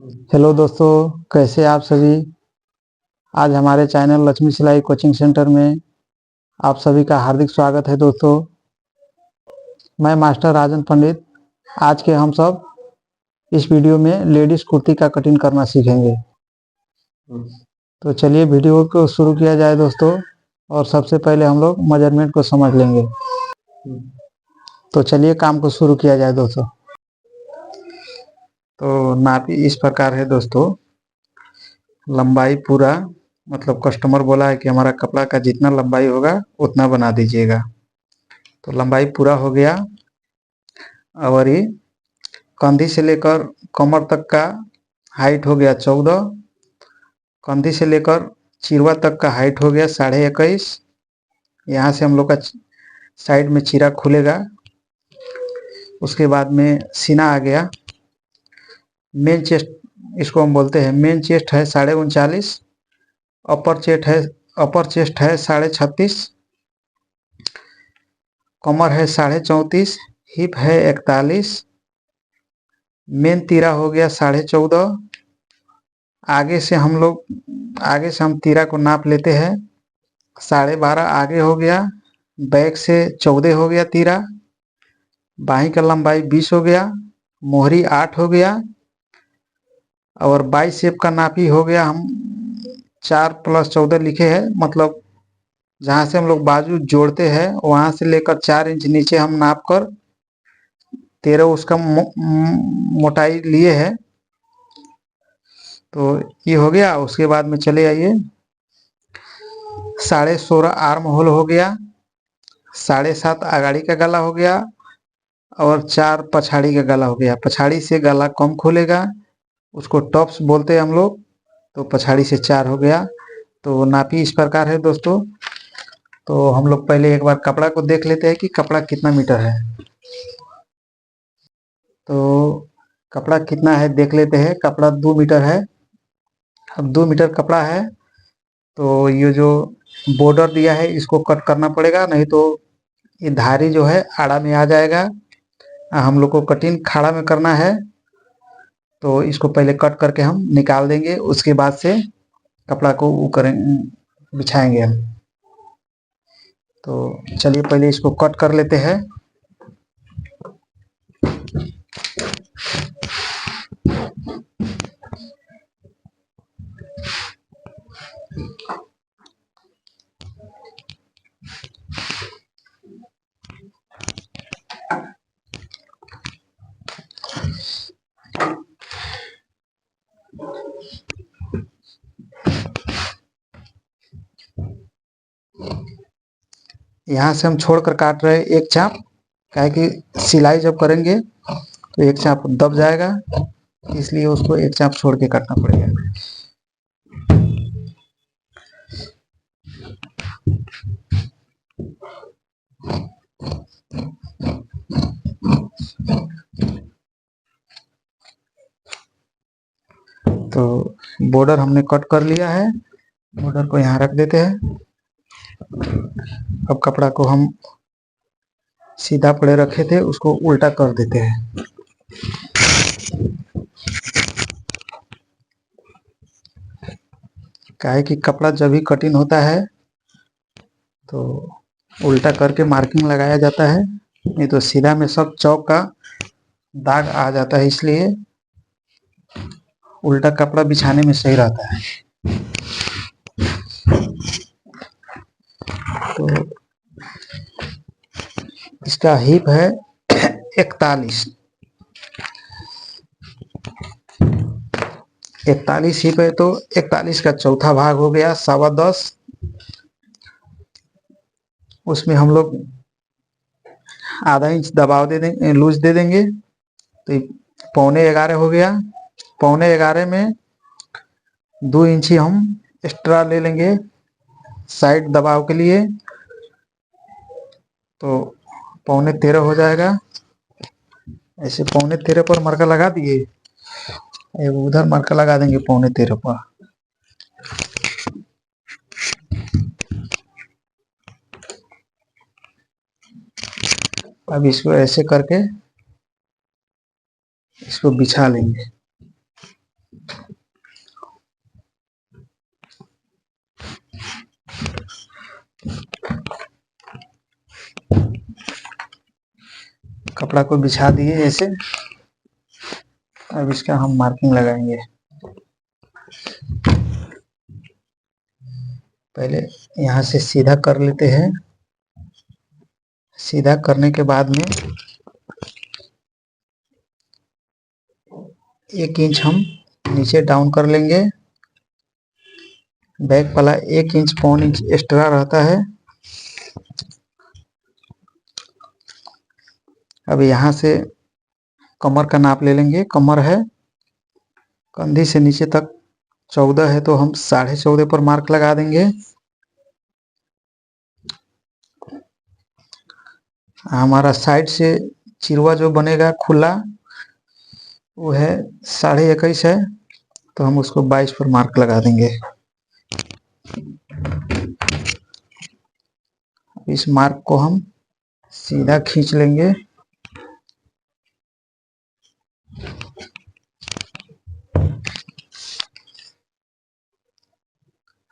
Hello दोस्तों, कैसे आप सभी। आज हमारे चैनल लक्ष्मी सिलाई कोचिंग सेंटर में आप सभी का हार्दिक स्वागत है। दोस्तों, मैं मास्टर राजन पंडित। आज के हम सब इस वीडियो में लेडीज कुर्ती का कटिंग करना सीखेंगे। तो चलिए वीडियो को शुरू किया जाए दोस्तों। और सबसे पहले हम लोग मेजरमेंट को समझ लेंगे। तो चलिए काम को शुरू किया जाए दोस्तों। तो नापी इस प्रकार है दोस्तों। लंबाई पूरा, मतलब कस्टमर बोला है कि हमारा कपड़ा का जितना लंबाई होगा उतना बना दीजिएगा। तो लंबाई पूरा हो गया। और ये कंधी से लेकर कमर तक का हाइट हो गया 14। कंधी से लेकर चिरवा तक का हाइट हो गया 21.5। यहाँ से हम लोग का साइड में चीरा खुलेगा। उसके बाद में सीना आ गया। मेन चेस्ट इसको हम बोलते हैं। मेन चेस्ट है 39.5। अपर चेस्ट है 36.5। कमर है 34.5। हिप है 41। मेन तीरा हो गया 14.5। आगे से हम तीरा को नाप लेते हैं। 12.5 आगे हो गया। बैक से 14 हो गया तीरा। बाहीं का लंबाई 20 हो गया। मोहरी 8 हो गया। और बाइसेप का नापी हो गया, हम 4 + 14 लिखे हैं। मतलब जहाँ से हम लोग बाजू जोड़ते हैं वहां से लेकर 4 इंच नीचे हम नाप कर 13 उसका मोटाई लिए है। तो ये हो गया। उसके बाद में चले आइए। 16.5 आर्म होल हो गया। 7.5 आगाड़ी का गला हो गया। और 4 पछाड़ी का गला हो गया। पछाड़ी से गला कम खुलेगा, उसको टॉप्स बोलते हैं हम लोग। तो पछाड़ी से 4 हो गया। तो नापी इस प्रकार है दोस्तों। तो हम लोग पहले एक बार कपड़ा को देख लेते हैं कि कपड़ा कितना मीटर है। तो कपड़ा कितना है देख लेते हैं। कपड़ा 2 मीटर है। अब 2 मीटर कपड़ा है तो ये जो बॉर्डर दिया है इसको कट करना पड़ेगा, नहीं तो ये धारी जो है आड़ा में आ जाएगा। हम लोग को कटिंग खाड़ा में करना है। तो इसको पहले कट करके हम निकाल देंगे। उसके बाद से कपड़ा को वो करें, बिछाएंगे हम। तो चलिए पहले इसको कट कर लेते हैं। यहाँ से हम छोड़कर काट रहे हैं एक चाप, काहे कि सिलाई जब करेंगे तो एक चाप दब जाएगा, इसलिए उसको एक चाप छोड़ के काटना पड़ेगा। तो बॉर्डर हमने कट कर लिया है। बॉर्डर को यहाँ रख देते हैं। अब कपड़ा को हम सीधा पड़े रखे थे उसको उल्टा कर देते हैं। काहे कि कपड़ा जब भी कटिंग होता है तो उल्टा करके मार्किंग लगाया जाता है, नहीं तो सीधा में सब चौक का दाग आ जाता है। इसलिए उल्टा कपड़ा बिछाने में सही रहता है। तो इसका हिप है 41। 41 हिप है तो 41 का चौथा भाग हो गया 10.25। उसमें हम लोग आधा इंच दबाव दे देंगे, लूज दे देंगे। तो 11.25 हो गया। 11.25 में 2 इंची हम एक्स्ट्रा ले लेंगे साइड दबाव के लिए। तो 12.25 हो जाएगा। ऐसे 12.25 पर मार्का लगा दिए, उधर मार्का लगा देंगे 12.25 पर। अब इसको ऐसे करके इसको बिछा लेंगे। कपड़ा को बिछा दिए ऐसे। अब इसका हम मार्किंग लगाएंगे। पहले यहाँ से सीधा कर लेते हैं। सीधा करने के बाद में 1 इंच हम नीचे डाउन कर लेंगे। बैक वाला 1 इंच पौन इंच एक्स्ट्रा रहता है। अब यहाँ से कमर का नाप ले लेंगे। कमर है कंधी से नीचे तक 14 है, तो हम 14.5 पर मार्क लगा देंगे। हमारा साइड से चिरवा जो बनेगा खुला वो है 21.5 है, तो हम उसको 22 पर मार्क लगा देंगे। इस मार्क को हम सीधा खींच लेंगे।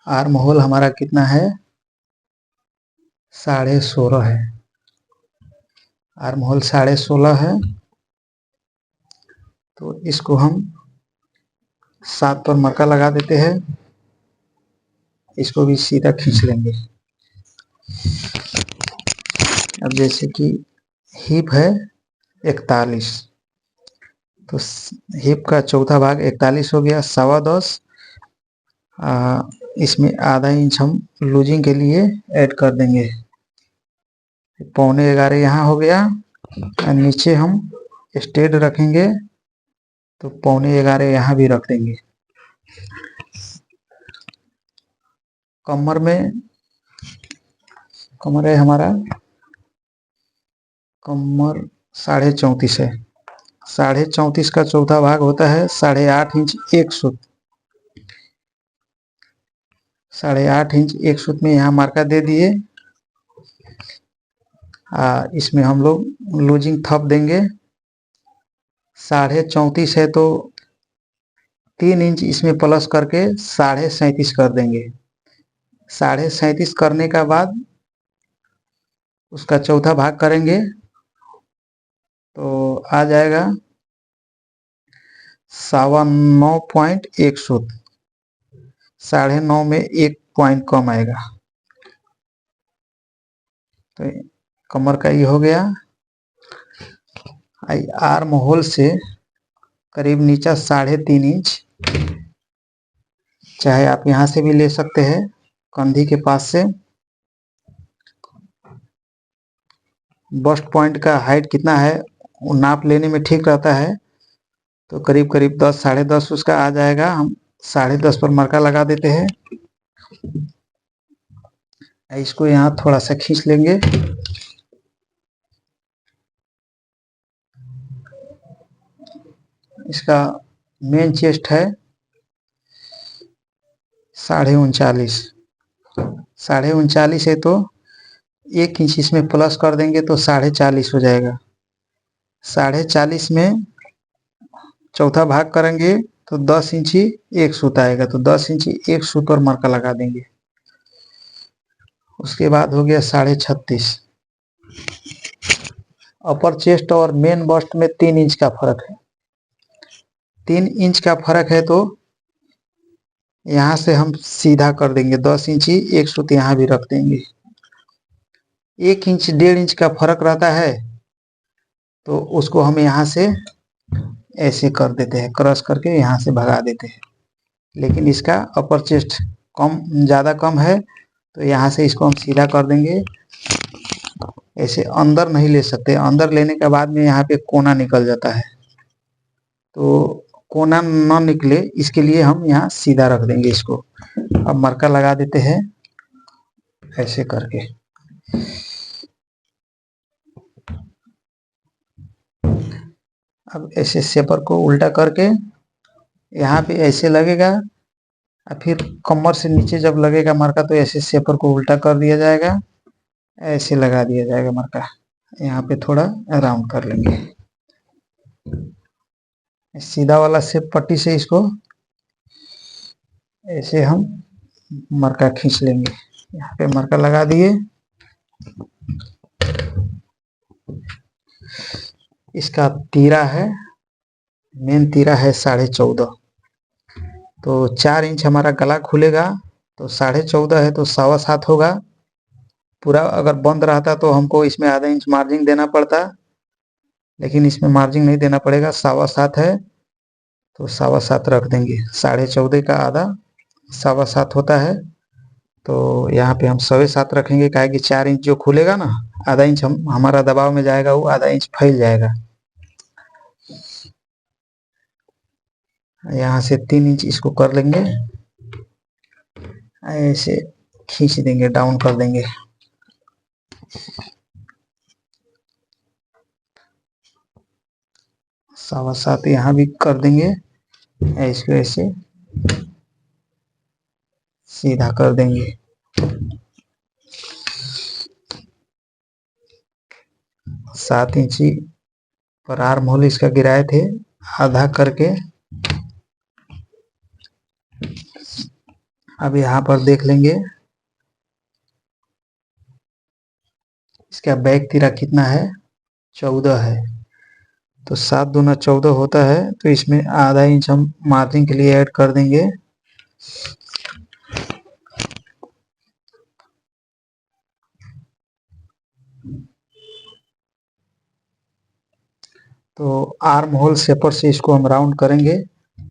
आर्म होल हमारा कितना है? 16.5 है। आर्म होल 16.5 है, तो इसको हम 7 पर मरका लगा देते हैं। इसको भी सीधा खींच लेंगे। अब जैसे कि हिप है 41, तो हिप का चौथा भाग 41 हो गया, 10.25। इसमें आधा इंच हम लूजिंग के लिए ऐड कर देंगे। 11.25 यहाँ हो गया। और नीचे हम स्ट्रेट रखेंगे तो 11.25 यहाँ भी रख देंगे। कमर है हमारा, कमर 34.5 है। 34.5 का चौथा भाग होता है 8.5 इंच 1 सूत। 8.5 इंच 1 सूत में यहाँ मार्का दे दिए। इसमें हम लोग लूजिंग थप देंगे। 34.5 है, तो 3 इंच इसमें प्लस करके 37.5 कर देंगे। 37.5 करने का बाद उसका चौथा भाग करेंगे तो आ जाएगा 9.1 सूत। 9.5 में 1 पॉइंट कम आएगा। तो कमर का ये हो गया। आर्म होल से करीब नीचा 3.5 इंच, चाहे आप यहाँ से भी ले सकते हैं कंधी के पास से। बस्ट पॉइंट का हाइट कितना है वो नाप लेने में ठीक रहता है, तो करीब करीब 10 10.5 उसका आ जाएगा। हम 10.5 पर मरका लगा देते हैं। इसको यहाँ थोड़ा सा खींच लेंगे। इसका मेन चेस्ट है 39.5। 39.5 है, तो 1 इंच इसमें प्लस कर देंगे तो 40.5 हो जाएगा। 40.5 में चौथा भाग करेंगे तो 10 इंची 1 सूत आएगा, तो 10 इंची 1 सूत और मरका लगा देंगे। उसके बाद हो गया 36.5। अपर चेस्ट और मेन बस्ट में 3 इंच का फर्क है। 3 इंच का फर्क है, तो यहाँ से हम सीधा कर देंगे 10 इंची 1 सूत यहाँ भी रख देंगे। 1 इंच 1.5 इंच का फर्क रहता है, तो उसको हम यहाँ से ऐसे कर देते हैं, क्रॉस करके यहाँ से भगा देते हैं। लेकिन इसका अपर चेस्ट ज़्यादा कम है, तो यहाँ से इसको हम सीधा कर देंगे। ऐसे अंदर नहीं ले सकते, अंदर लेने के बाद में यहाँ पे कोना निकल जाता है, तो कोना न निकले इसके लिए हम यहाँ सीधा रख देंगे इसको। अब मरका लगा देते हैं ऐसे करके। अब ऐसे शेपर को उल्टा करके यहाँ पे ऐसे लगेगा, और फिर कमर से नीचे जब लगेगा मरका तो ऐसे शेपर को उल्टा कर दिया जाएगा, ऐसे लगा दिया जाएगा मरका। यहाँ पे थोड़ा राउंड कर लेंगे। सीधा वाला शेप पट्टी से इसको ऐसे हम मरका खींच लेंगे। यहाँ पे मरका लगा दिए। इसका तीरा है, मेन तीरा है 14.5। तो 4 इंच हमारा गला खुलेगा, तो 14.5 है तो 7.25 होगा। पूरा अगर बंद रहता तो हमको इसमें आधा इंच मार्जिन देना पड़ता, लेकिन इसमें मार्जिन नहीं देना पड़ेगा। 7.25 है तो 7.25 रख देंगे। 14.5 का आधा 7.25 होता है, तो यहाँ पे हम 7.25 रखेंगे। काहे कि 4 इंच जो खुलेगा ना, आधा इंच हमारा दबाव में जाएगा, वो आधा इंच फैल जाएगा। यहाँ से 3 इंच इसको कर लेंगे, ऐसे खींच देंगे, डाउन कर देंगे। सवा सात यहाँ भी कर देंगे, इसको ऐसे सीधा कर देंगे। 7 इंची पर आर्म होल इसका गिराए थे, आधा करके अब यहाँ पर देख लेंगे इसका बैक तीरा कितना है, 14 है। तो 7 दूना 14 होता है, तो इसमें आधा इंच हम मार्जिन के लिए ऐड कर देंगे। तो आर्म होल शेपर से इसको हम राउंड करेंगे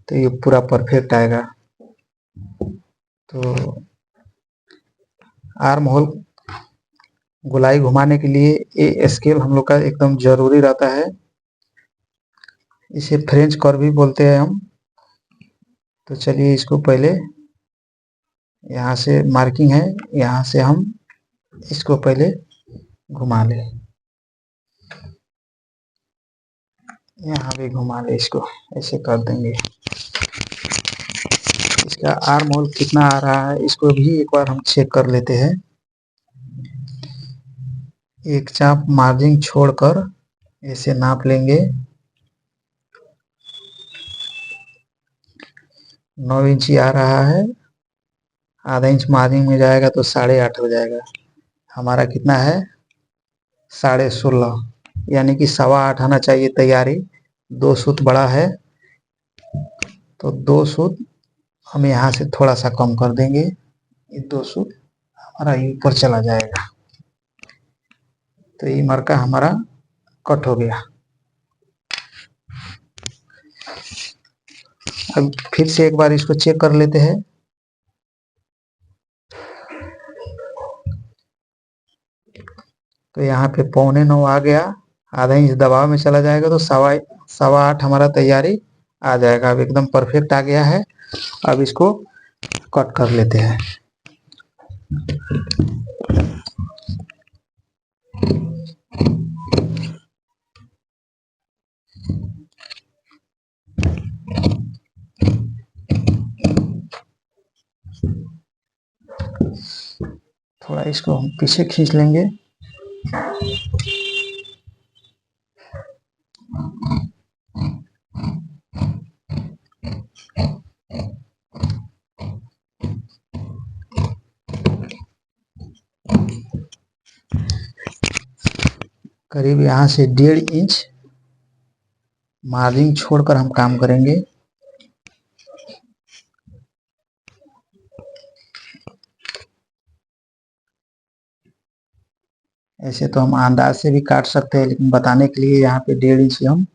तो ये पूरा परफेक्ट आएगा। तो आर्म होल गोलाई घुमाने के लिए ये स्केल हम लोग का एकदम जरूरी रहता है। इसे फ्रेंच कर्व भी बोलते हैं हम। तो चलिए इसको पहले यहाँ से मार्किंग है, यहाँ से हम इसको पहले घुमा ले, यहाँ भी घुमा ले, इसको ऐसे कर देंगे। इसका आर्म होल कितना आ रहा है इसको भी एक बार हम चेक कर लेते हैं। एक चाप मार्जिन छोड़कर ऐसे नाप लेंगे। 9 इंची आ रहा है, आधा इंच मार्जिन में जाएगा तो 8.5 हो जाएगा। हमारा कितना है, 16.5, यानी कि 8.25 आना चाहिए तैयारी। 2 सूत बड़ा है, तो 2 सूत हम यहाँ से थोड़ा सा कम कर देंगे। ये 2 सूत हमारा ऊपर चला जाएगा, तो ये मरका हमारा कट हो गया। अब फिर से एक बार इसको चेक कर लेते हैं। तो यहाँ पे 7.25 आ गया, आधा इंच दबाव में चला जाएगा तो 8.25 हमारा तैयारी आ जाएगा। अब एकदम परफेक्ट आ गया है। अब इसको कट कर लेते हैं। थोड़ा इसको हम पीछे खींच लेंगे। करीब यहाँ से 1.5 इंच मार्जिन छोड़कर हम काम करेंगे। ऐसे तो हम अंदाज से भी काट सकते हैं, लेकिन बताने के लिए यहाँ पे 1.5 इंच हम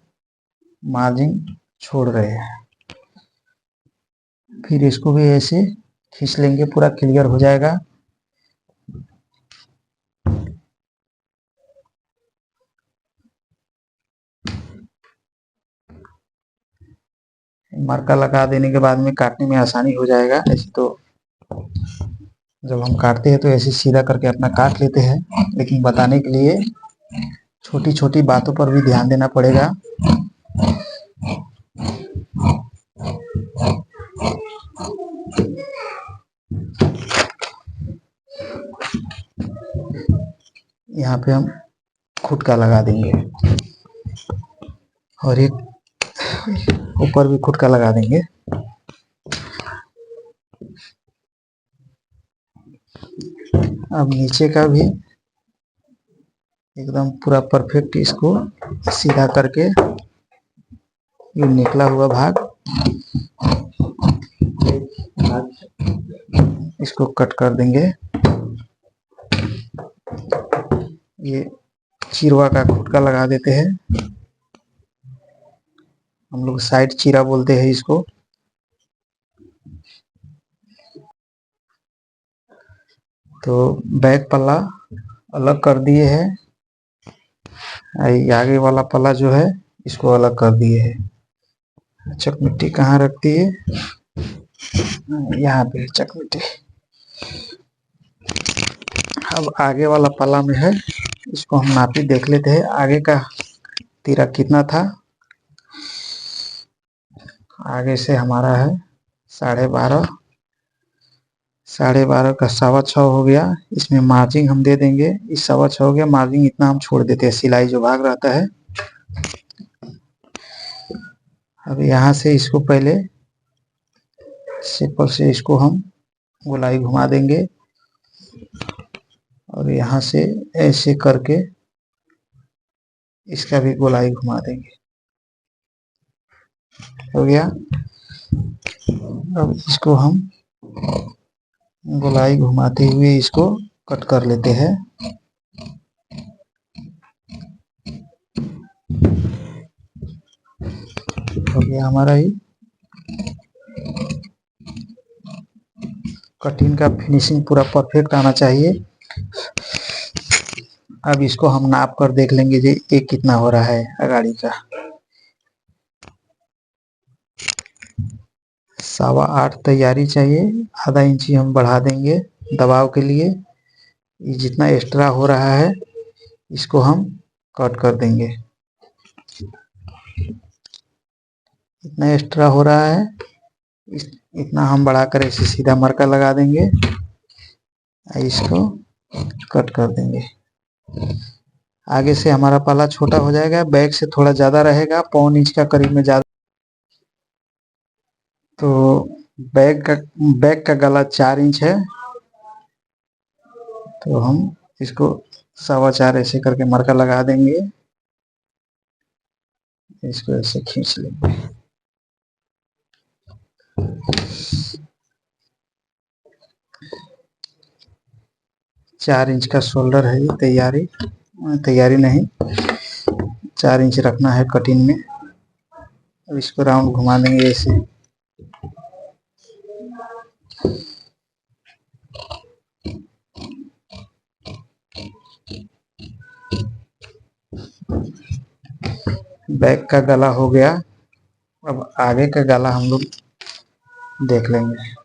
मार्जिन छोड़ रहे हैं। फिर इसको भी ऐसे खींच लेंगे, पूरा क्लियर हो जाएगा। मरका लगा देने के बाद में काटने में आसानी हो जाएगा। ऐसे तो जब हम काटते हैं तो ऐसे सीधा करके अपना काट लेते हैं, लेकिन बताने के लिए छोटी छोटी बातों पर भी ध्यान देना पड़ेगा। यहाँ पे हम खुटका लगा देंगे और एक ऊपर भी खुटका लगा देंगे। अब नीचे का भी एकदम पूरा परफेक्ट इसको सीधा करके ये निकला हुआ भाग इसको कट कर देंगे। ये चिरवा का खुटका लगा देते हैं, हम लोग साइड चीरा बोलते हैं इसको। तो बैक पल्ला अलग कर दिए है, आगे वाला पल्ला जो है इसको अलग कर दिए है। चक मिट्टी कहाँ रखती है, यहाँ पे चक मिट्टी। अब आगे वाला पल्ला में है, इसको हम नापी देख लेते हैं आगे का तीरा कितना था। आगे से हमारा है 12.5, 12.5 का 6.25 हो गया। इसमें मार्जिंग हम दे देंगे, इस 6.25 हो गया, मार्जिंग इतना हम छोड़ देते हैं, सिलाई जो भाग रहता है। अब यहाँ से इसको पहले सिंपल से इसको हम गोलाई घुमा देंगे और यहाँ से ऐसे करके इसका भी गोलाई घुमा देंगे। हो गया। अब इसको हम गोलाई घुमाते हुए इसको कट कर लेते हैं। हो गया हमारा ही कटिंग का फिनिशिंग पूरा परफेक्ट आना चाहिए। अब इसको हम नाप कर देख लेंगे जी ये कितना हो रहा है गाड़ी का। 8.25 तैयारी चाहिए, आधा इंची हम बढ़ा देंगे दबाव के लिए। ये जितना एक्स्ट्रा हो रहा है इसको हम कट कर देंगे। इतना एक्स्ट्रा हो रहा है इतना हम बढ़ाकर ऐसे सीधा मरका लगा देंगे, इसको कट कर देंगे। आगे से हमारा पल्ला छोटा हो जाएगा, बैक से थोड़ा ज्यादा रहेगा, 1.25 इंच का करीब में ज्यादा। तो बैक का गला 4 इंच है, तो हम इसको 4.25 ऐसे करके मरका लगा देंगे, इसको ऐसे खींच लेंगे। चार इंच का शोल्डर है ये, तैयारी नहीं, 4 इंच रखना है कटिंग में। अब इसको राउंड घुमा देंगे ऐसे। बैक का गला हो गया, अब आगे का गला हम लोग देख लेंगे।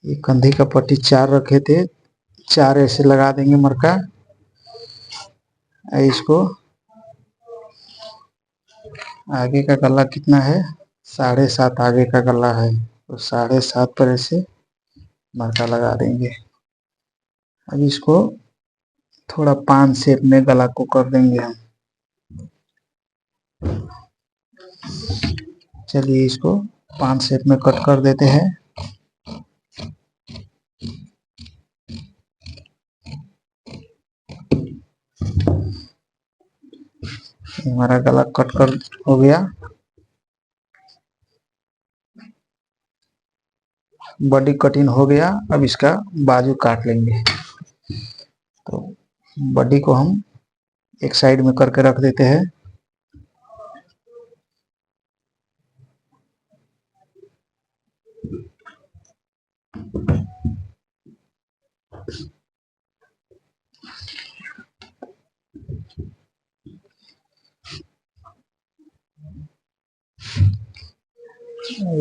ये कंधे का पट्टी 4 रखे थे, 4 ऐसे लगा देंगे मरका। इसको आगे का गला कितना है, 7.5 आगे का गला है, तो 7.5 पर ऐसे मरका लगा देंगे। अब इसको थोड़ा 5 शेप में गला को कर देंगे हम। चलिए इसको 5 शेप में कट कर देते हैं। हमारा गला कट कर हो गया। बॉडी कटिंग हो गया, अब इसका बाजू काट लेंगे। तो बॉडी को हम एक साइड में करके रख देते हैं।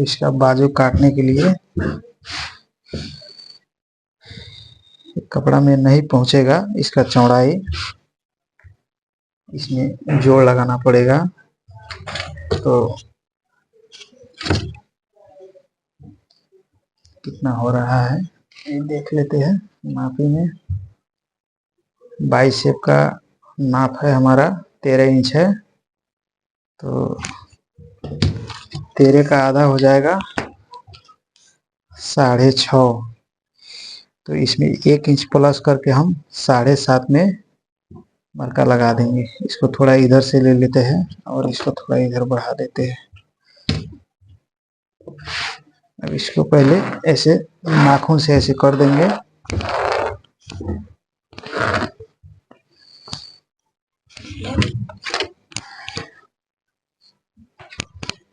इसका बाजू काटने के लिए कपड़ा में नहीं पहुंचेगा, इसका चौड़ाई इसमें जोड़ लगाना पड़ेगा। तो कितना हो रहा है ये देख लेते हैं मापी में। 22 शेप का नाप है हमारा, 13 इंच है, तो 13 का आधा हो जाएगा 6.5, तो इसमें 1 इंच प्लस करके हम 7.5 में मरका लगा देंगे। इसको थोड़ा इधर से ले लेते हैं और इसको थोड़ा इधर बढ़ा देते हैं। अब इसको पहले ऐसे नाखून से ऐसे कर देंगे।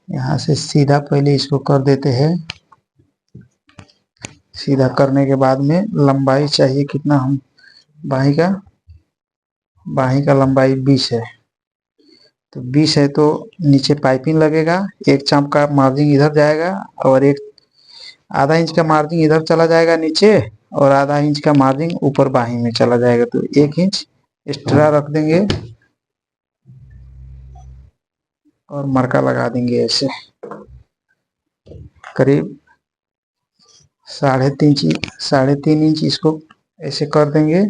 यहाँ से सीधा पहले इसको कर देते हैं। सीधा करने के बाद में लंबाई चाहिए कितना, हम बाही का लंबाई 20 है, तो 20 है तो नीचे पाइपिंग लगेगा। 1 चाप का मार्जिन इधर जाएगा और एक आधा इंच का मार्जिन इधर चला जाएगा नीचे, और आधा इंच का मार्जिन ऊपर बाही में चला जाएगा, तो 1 इंच एक्स्ट्रा रख देंगे और मरका लगा देंगे ऐसे। करीब 3.5 इंच इसको ऐसे कर देंगे।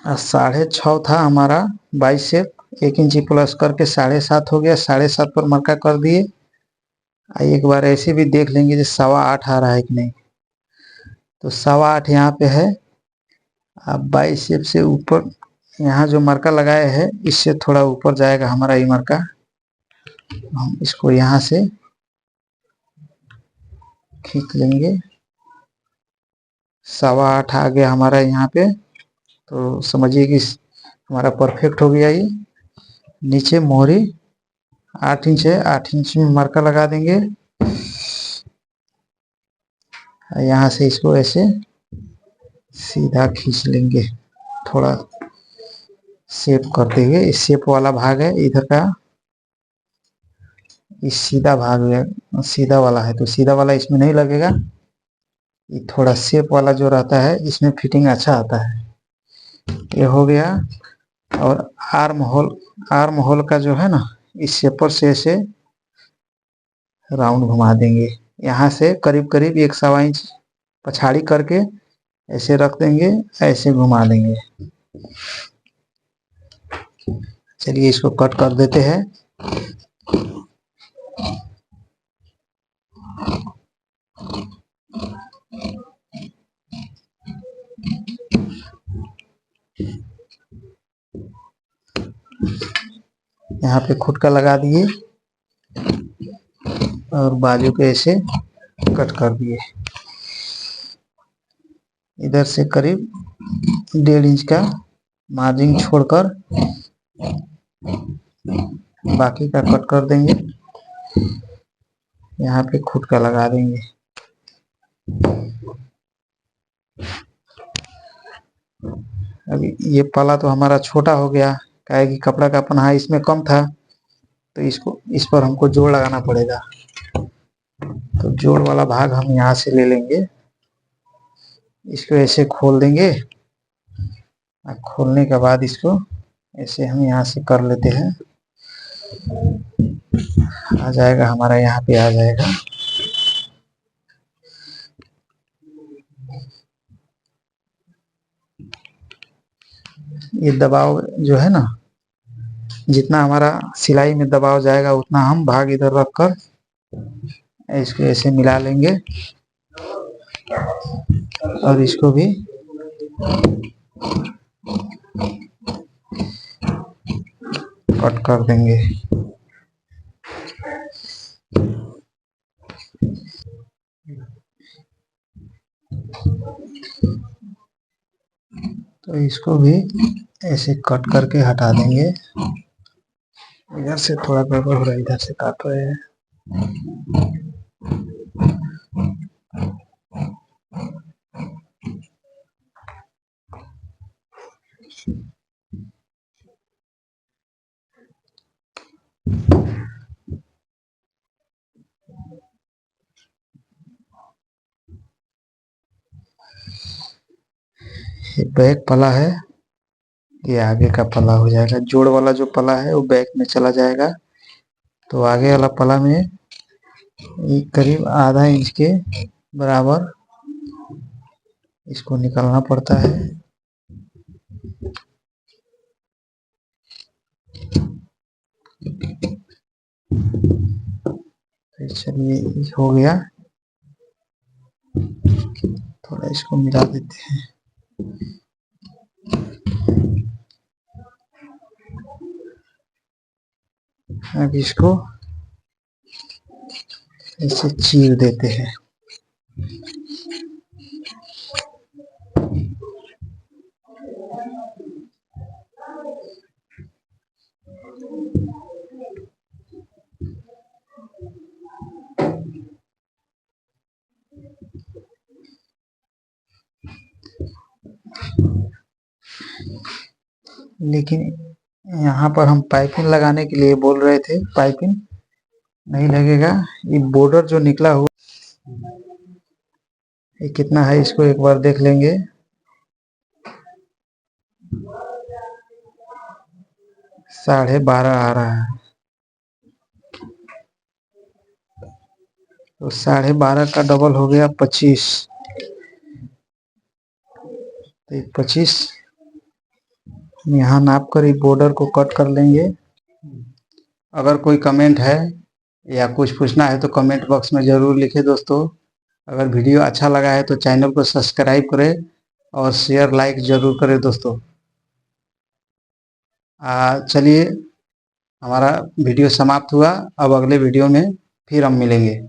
और 6.5 था हमारा 22 से 1 इंच प्लस करके 7.5 हो गया। 7.5 पर मरका कर दिए। एक बार ऐसे भी देख लेंगे जो 8.25 आ रहा है कि नहीं, तो 8.25 यहाँ पे है। अब 22 से ऊपर यहाँ जो मरका लगाया है इससे थोड़ा ऊपर जाएगा हमारा ये मरका। हम इसको यहाँ से खींच लेंगे। 8.25 आ गया हमारा यहाँ पे, तो समझिए कि हमारा परफेक्ट हो गया। ये नीचे मोहरी 8 इंच है, 8 इंच में मरका लगा देंगे। यहाँ से इसको ऐसे सीधा खींच लेंगे, थोड़ा शेप करते हुए। इस शेप वाला भाग है इधर का, इस सीधा भाग है, सीधा वाला है, तो सीधा वाला इसमें नहीं लगेगा। ये थोड़ा शेप वाला जो रहता है इसमें फिटिंग अच्छा आता है। ये हो गया। और आर्म होल का जो है ना, इस शेपर से ऐसे राउंड घुमा देंगे। यहाँ से करीब करीब 1.25 इंच पछाड़ी करके ऐसे रख देंगे, ऐसे घुमा देंगे। चलिए इसको कट कर देते हैं। यहाँ पे खुटका लगा दिए और बाजू के ऐसे कट कर दिए। इधर से करीब 1.5 इंच का मार्जिन छोड़कर बाकी का कट कर देंगे। यहाँ पे खुटका लगा देंगे। अभी ये पला तो हमारा छोटा हो गया, काहे कि कपड़ा का पन्हा इसमें कम था, तो इसको इस पर हमको जोड़ लगाना पड़ेगा। तो जोड़ वाला भाग हम यहाँ से ले लेंगे। इसको ऐसे खोल देंगे और खोलने के बाद इसको ऐसे हम यहाँ से कर लेते हैं। आ जाएगा हमारा, यहाँ पे आ जाएगा। ये दबाव जो है ना, जितना हमारा सिलाई में दबाव जाएगा उतना हम भाग इधर रख कर इसको ऐसे मिला लेंगे और इसको भी कट कर देंगे। तो इसको भी ऐसे कट करके हटा देंगे। इधर से थोड़ा गड़बड़ हो रहा है, इधर से काट रहे हैं। ये बैक पला है, ये आगे का पला हो जाएगा। जोड़ वाला जो पला है वो बैक में चला जाएगा, तो आगे वाला पला में करीब आधा इंच के बराबर इसको निकालना पड़ता है। चलिए हो गया। थोड़ा इसको मिला देते हैं। अब इसको ऐसे चीर देते हैं। लेकिन यहाँ पर हम पाइपिंग लगाने के लिए बोल रहे थे, पाइपिंग नहीं लगेगा। ये बॉर्डर जो निकला हुआ ये कितना है इसको एक बार देख लेंगे। 12.5 आ रहा है, तो 12.5 का डबल हो गया 25। तो 25 यहाँ नाप कर इस बॉर्डर को कट कर लेंगे। अगर कोई कमेंट है या कुछ पूछना है तो कमेंट बॉक्स में ज़रूर लिखें दोस्तों। अगर वीडियो अच्छा लगा है तो चैनल को सब्सक्राइब करें और शेयर लाइक ज़रूर करें दोस्तों। चलिए हमारा वीडियो समाप्त हुआ। अब अगले वीडियो में फिर हम मिलेंगे।